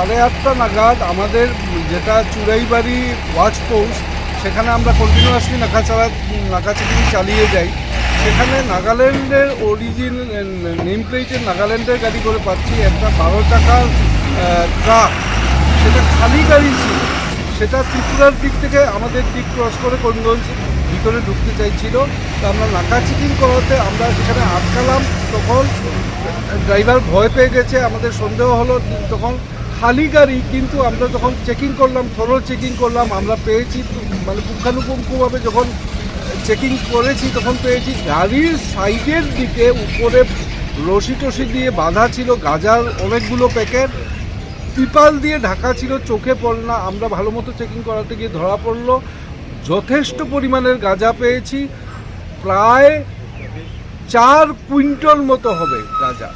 8:30 নাগাদ আমাদের যেটা চুড়াইবাড়ি ওয়াচ পোস্ট, সেখানে আমরা কন্টিনিউয়াসলি নাকা চেকিং চালিয়ে যাই। সেখানে নাগাল্যান্ডের নেম প্লেটের নাগাল্যান্ডের গাড়ি করে পাচ্ছি একটা 12 টাকার ট্রাক, সেটা খালি গাড়ি ছিল। সেটা ত্রিপুরার দিক থেকে আমাদের দিক ক্রস করে করিমগঞ্জ ভিতরে ঢুকতে চাইছিল। তো আমরা নাকা চেকিং করাতে আমরা সেখানে আটকালাম। তখন ড্রাইভার ভয় পেয়ে গেছে, আমাদের সন্দেহ হলো। তখন খালি গাড়ি, কিন্তু আমরা যখন চেকিং করলাম, থরো চেকিং করলাম, আমরা পেয়েছি মানে পুঙ্খানুপুঙ্খভাবে যখন চেকিং করেছি তখন পেয়েছি গাড়ির সাইডের দিকে উপরে রশি টসি দিয়ে বাঁধা ছিল গাঁজার অনেকগুলো প্যাকেট, ত্রিপাল দিয়ে ঢাকা ছিল, চোখে পড়ল না। আমরা ভালো মতো চেকিং করাতে গিয়ে ধরা পড়লো। যথেষ্ট পরিমাণের গাঁজা পেয়েছি, প্রায় 4 কুইন্টাল মতো হবে গাঁজা,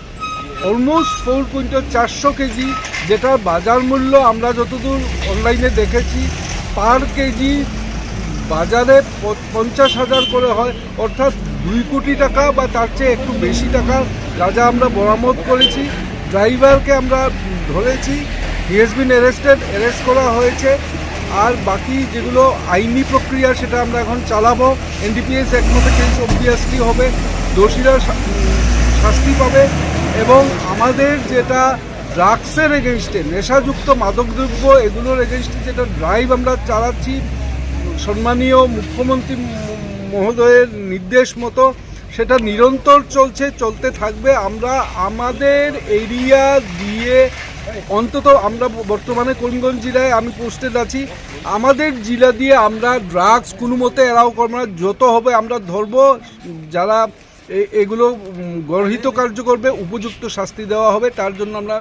অলমোস্ট 4 কুইন্টাল, 400 কেজি, যেটার বাজার মূল্য আমরা যতদূর অনলাইনে দেখেছি পার কেজি বাজারে 50,000 করে হয়, অর্থাৎ 2 কোটি টাকা বা তার চেয়ে একটু বেশি টাকার গাঁজা আমরা বরামদ করেছি। ড্রাইভারকে আমরা ধরেছি, হি হ্যাজ বিন অ্যারেস্ট করা হয়েছে। আর বাকি যেগুলো আইনি প্রক্রিয়া সেটা আমরা এখন চালাবো। NDPS অ্যাক্ট মতো কেস অবভিয়াসলি হবে, দোষীরা শাস্তি পাবে। এবং আমাদের যেটা ড্রাগসের এগেনস্টে, নেশাযুক্ত মাদকদ্রব্য এগুলোর এগেনস্টে যেটা ড্রাইভ আমরা চালাচ্ছি, সম্মানীয় মুখ্যমন্ত্রী মহোদয়ের নির্দেশ মতো সেটা নিরন্তর চলতে থাকবে। আমরা আমাদের এরিয়া দিয়ে অন্তত, আমরা বর্তমানে করিমগঞ্জ জেলায় আমি পোস্টেড আছি, আমাদের জেলা দিয়ে আমরা ড্রাগস কোনো মতে এরাও করবো না। যত হবে আমরা ধরবো, যারা এগুলো গর্হিত কার্য করবে উপযুক্ত শাস্তি দেওয়া হবে। তার জন্য আমরা